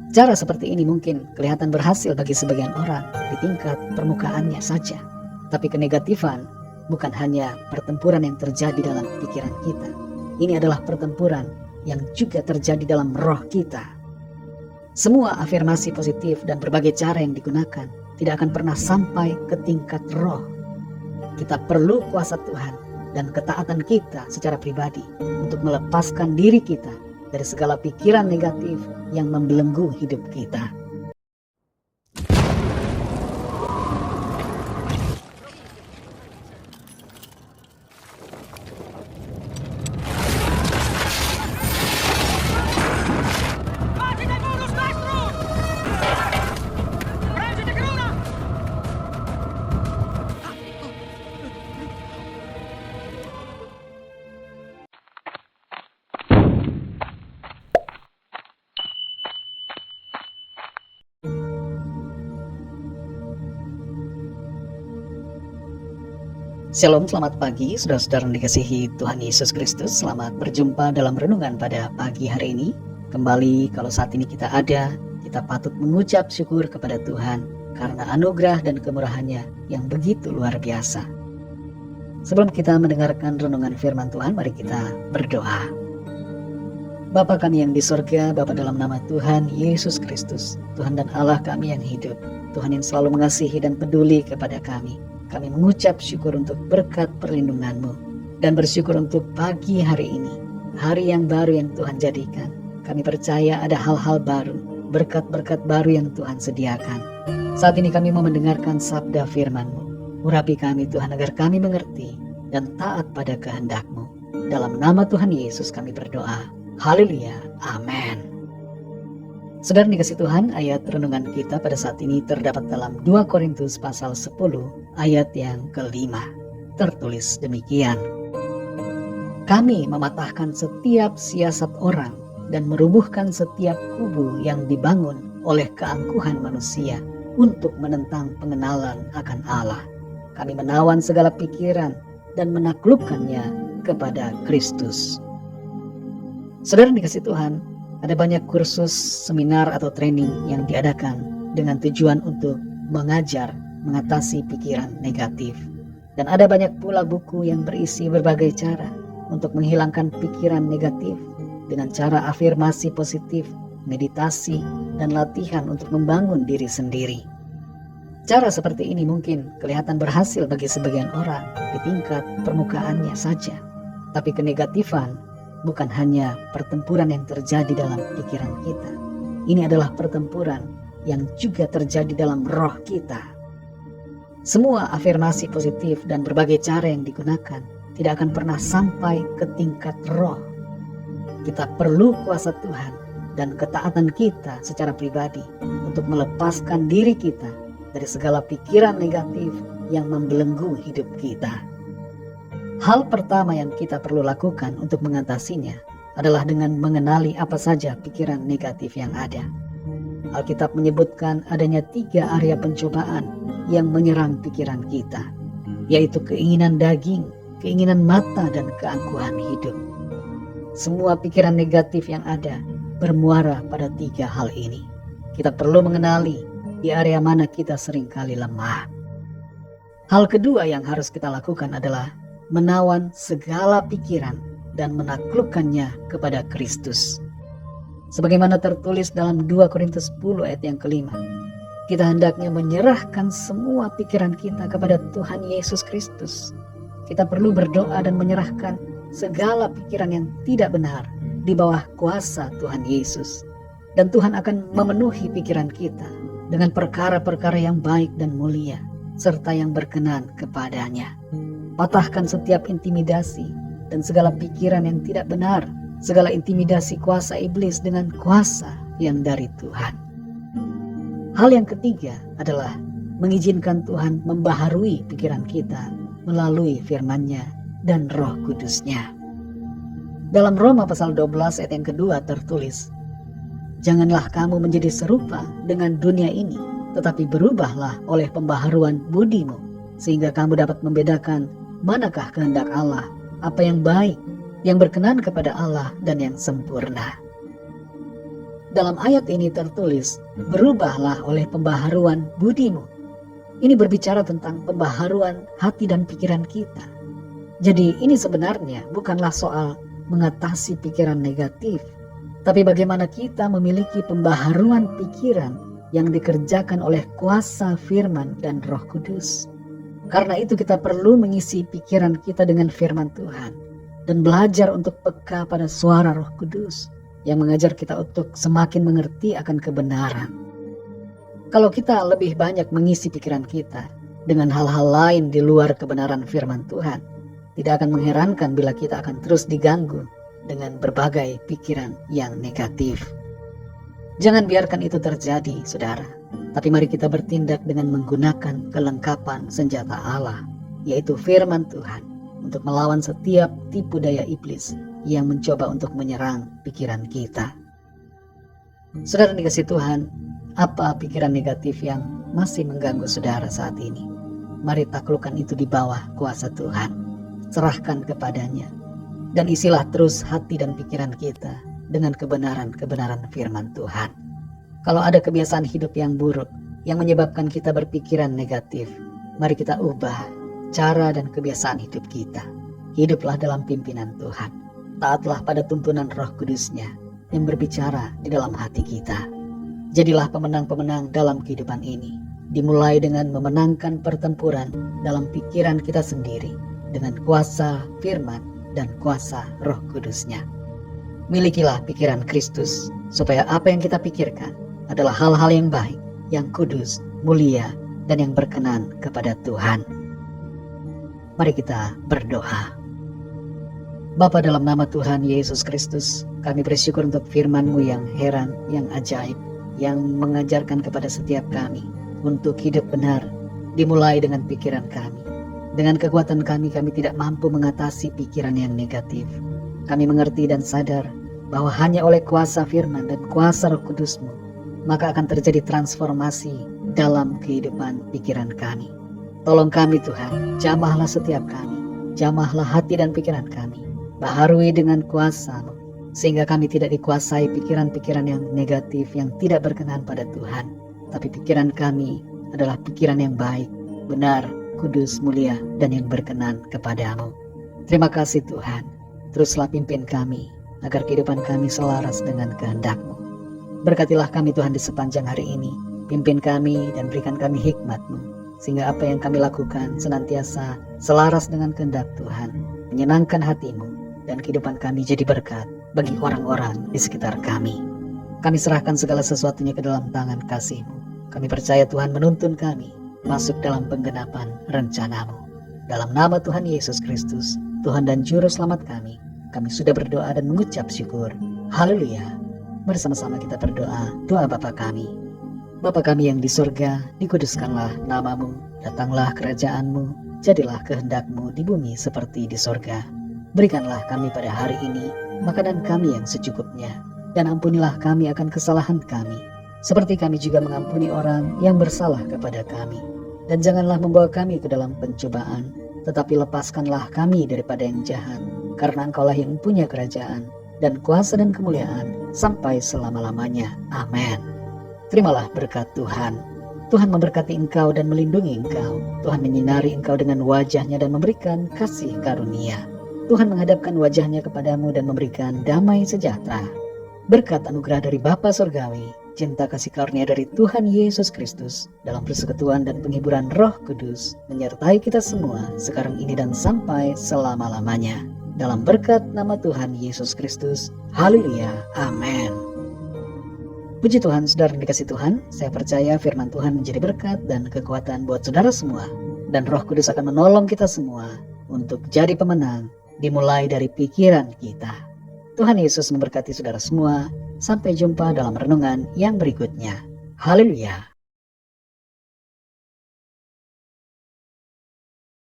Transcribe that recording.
Cara seperti ini mungkin kelihatan berhasil bagi sebagian orang di tingkat permukaannya saja. Tapi kenegatifan bukan hanya pertempuran yang terjadi dalam pikiran kita. Ini adalah pertempuran yang juga terjadi dalam roh kita. Semua afirmasi positif dan berbagai cara yang digunakan tidak akan pernah sampai ke tingkat roh. Kita perlu kuasa Tuhan dan ketaatan kita secara pribadi untuk melepaskan diri kita dari segala pikiran negatif yang membelenggu hidup kita. Shalom, selamat pagi saudara-saudara yang dikasihi Tuhan Yesus Kristus. Selamat berjumpa dalam renungan pada pagi hari ini. Kembali kalau saat ini kita ada, kita patut mengucap syukur kepada Tuhan karena anugerah dan kemurahannya yang begitu luar biasa. Sebelum kita mendengarkan renungan firman Tuhan, mari kita berdoa. Bapa kami yang di sorga, Bapa dalam nama Tuhan Yesus Kristus, Tuhan dan Allah kami yang hidup, Tuhan yang selalu mengasihi dan peduli kepada kami. Kami mengucap syukur untuk berkat perlindungan-Mu dan bersyukur untuk pagi hari ini, hari yang baru yang Tuhan jadikan. Kami percaya ada hal-hal baru, berkat-berkat baru yang Tuhan sediakan. Saat ini kami mau mendengarkan sabda firman-Mu. Urapi kami Tuhan agar kami mengerti dan taat pada kehendak-Mu. Dalam nama Tuhan Yesus kami berdoa. Haleluya. Amin. Saudara dikasih Tuhan, ayat renungan kita pada saat ini terdapat dalam 2 Korintus pasal 10 ayat yang ke-5. Tertulis demikian. Kami mematahkan setiap siasat orang dan merubuhkan setiap kubu yang dibangun oleh keangkuhan manusia untuk menentang pengenalan akan Allah. Kami menawan segala pikiran dan menaklukkannya kepada Kristus. Saudara dikasih Tuhan, ada banyak kursus, seminar atau training yang diadakan dengan tujuan untuk mengajar mengatasi pikiran negatif. Dan ada banyak pula buku yang berisi berbagai cara untuk menghilangkan pikiran negatif dengan cara afirmasi positif, meditasi, dan latihan untuk membangun diri sendiri. Cara seperti ini mungkin kelihatan berhasil bagi sebagian orang di tingkat permukaannya saja. Tapi kenegatifan bukan hanya pertempuran yang terjadi dalam pikiran kita. Ini adalah pertempuran yang juga terjadi dalam roh kita. Semua afirmasi positif dan berbagai cara yang digunakan tidak akan pernah sampai ke tingkat roh. Kita perlu kuasa Tuhan dan ketaatan kita secara pribadi untuk melepaskan diri kita dari segala pikiran negatif yang membelenggu hidup kita. Hal pertama yang kita perlu lakukan untuk mengatasinya adalah dengan mengenali apa saja pikiran negatif yang ada. Alkitab menyebutkan adanya 3 area pencobaan yang menyerang pikiran kita, yaitu keinginan daging, keinginan mata, dan keangkuhan hidup. Semua pikiran negatif yang ada bermuara pada 3 hal ini. Kita perlu mengenali di area mana kita seringkali lemah. Hal kedua yang harus kita lakukan adalah menawan segala pikiran dan menaklukkannya kepada Kristus. Sebagaimana tertulis dalam 2 Korintus 10 ayat yang ke-5, kita hendaknya menyerahkan semua pikiran kita kepada Tuhan Yesus Kristus. Kita perlu berdoa dan menyerahkan segala pikiran yang tidak benar di bawah kuasa Tuhan Yesus. Dan Tuhan akan memenuhi pikiran kita dengan perkara-perkara yang baik dan mulia, serta yang berkenan kepadanya. Patahkan setiap intimidasi dan segala pikiran yang tidak benar, segala intimidasi kuasa iblis dengan kuasa yang dari Tuhan. Hal yang ketiga adalah mengizinkan Tuhan membaharui pikiran kita melalui firman-Nya dan Roh Kudus-Nya. Dalam Roma pasal 12 ayat yang kedua tertulis, janganlah kamu menjadi serupa dengan dunia ini, tetapi berubahlah oleh pembaharuan budimu, sehingga kamu dapat membedakan manakah kehendak Allah, apa yang baik, yang berkenan kepada Allah, dan yang sempurna. Dalam ayat ini tertulis, berubahlah oleh pembaharuan budimu. Ini berbicara tentang pembaharuan hati dan pikiran kita. Jadi ini sebenarnya bukanlah soal mengatasi pikiran negatif, tapi bagaimana kita memiliki pembaharuan pikiran yang dikerjakan oleh kuasa firman dan Roh Kudus. Karena itu kita perlu mengisi pikiran kita dengan firman Tuhan dan belajar untuk peka pada suara Roh Kudus yang mengajar kita untuk semakin mengerti akan kebenaran. Kalau kita lebih banyak mengisi pikiran kita dengan hal-hal lain di luar kebenaran firman Tuhan, tidak akan mengherankan bila kita akan terus diganggu dengan berbagai pikiran yang negatif. Jangan biarkan itu terjadi, saudara. Tapi mari kita bertindak dengan menggunakan kelengkapan senjata Allah, yaitu firman Tuhan, untuk melawan setiap tipu daya iblis yang mencoba untuk menyerang pikiran kita. Saudara dikasih Tuhan, apa pikiran negatif yang masih mengganggu saudara saat ini? Mari taklukkan itu di bawah kuasa Tuhan. Serahkan kepadanya. Dan isilah terus hati dan pikiran kita dengan kebenaran-kebenaran firman Tuhan. Kalau ada kebiasaan hidup yang buruk yang menyebabkan kita berpikiran negatif, mari kita ubah cara dan kebiasaan hidup kita. Hiduplah dalam pimpinan Tuhan. Taatlah pada tuntunan Roh Kudus-Nya yang berbicara di dalam hati kita. Jadilah pemenang-pemenang dalam kehidupan ini. Dimulai dengan memenangkan pertempuran dalam pikiran kita sendiri dengan kuasa firman dan kuasa Roh Kudus-Nya. Milikilah pikiran Kristus supaya apa yang kita pikirkan adalah hal-hal yang baik, yang kudus, mulia, dan yang berkenan kepada Tuhan. Mari kita berdoa. Bapa, dalam nama Tuhan Yesus Kristus, kami bersyukur untuk firman-Mu yang heran, yang ajaib, yang mengajarkan kepada setiap kami untuk hidup benar, dimulai dengan pikiran kami. Dengan kekuatan kami tidak mampu mengatasi pikiran yang negatif. Kami mengerti dan sadar bahwa hanya oleh kuasa firman dan kuasa Roh Kudus-Mu, maka akan terjadi transformasi dalam kehidupan pikiran kami. Tolong kami Tuhan, jamahlah setiap kami, jamahlah hati dan pikiran kami, baharui dengan kuasa-Mu, sehingga kami tidak dikuasai pikiran-pikiran yang negatif yang tidak berkenan pada Tuhan. Tapi pikiran kami adalah pikiran yang baik, benar, kudus, mulia, dan yang berkenan kepada-Mu. Terima kasih Tuhan, teruslah pimpin kami, agar kehidupan kami selaras dengan kehendak-Mu. Berkatilah kami Tuhan di sepanjang hari ini, pimpin kami dan berikan kami hikmat-Mu, sehingga apa yang kami lakukan senantiasa selaras dengan kehendak Tuhan, menyenangkan hati-Mu, dan kehidupan kami jadi berkat bagi orang-orang di sekitar kami. Kami serahkan segala sesuatunya ke dalam tangan kasih-Mu. Kami percaya Tuhan menuntun kami masuk dalam penggenapan rencana-Mu. Dalam nama Tuhan Yesus Kristus, Tuhan dan Juru Selamat kami sudah berdoa dan mengucap syukur. Haleluya. Bersama-sama kita berdoa, doa Bapa kami. Bapa kami yang di surga, dikuduskanlah nama-Mu, datanglah kerajaan-Mu, jadilah kehendak-Mu di bumi seperti di surga. Berikanlah kami pada hari ini makanan kami yang secukupnya, dan ampunilah kami akan kesalahan kami, seperti kami juga mengampuni orang yang bersalah kepada kami. Dan janganlah membawa kami ke dalam pencobaan, tetapi lepaskanlah kami daripada yang jahat, karena Engkaulah yang punya kerajaan, dan kuasa dan kemuliaan, sampai selama-lamanya. Amin. Terimalah berkat Tuhan. Tuhan memberkati engkau dan melindungi engkau. Tuhan menyinari engkau dengan wajah-Nya dan memberikan kasih karunia. Tuhan menghadapkan wajah-Nya kepadamu dan memberikan damai sejahtera. Berkat anugerah dari Bapa Surgawi, cinta kasih karunia dari Tuhan Yesus Kristus, dalam persekutuan dan penghiburan Roh Kudus, menyertai kita semua sekarang ini dan sampai selama-lamanya. Dalam berkat nama Tuhan Yesus Kristus. Haleluya. Amin. Puji Tuhan, saudara yang dikasih Tuhan, saya percaya firman Tuhan menjadi berkat dan kekuatan buat saudara semua. Dan Roh Kudus akan menolong kita semua untuk jadi pemenang, dimulai dari pikiran kita. Tuhan Yesus memberkati saudara semua. Sampai jumpa dalam renungan yang berikutnya. Haleluya.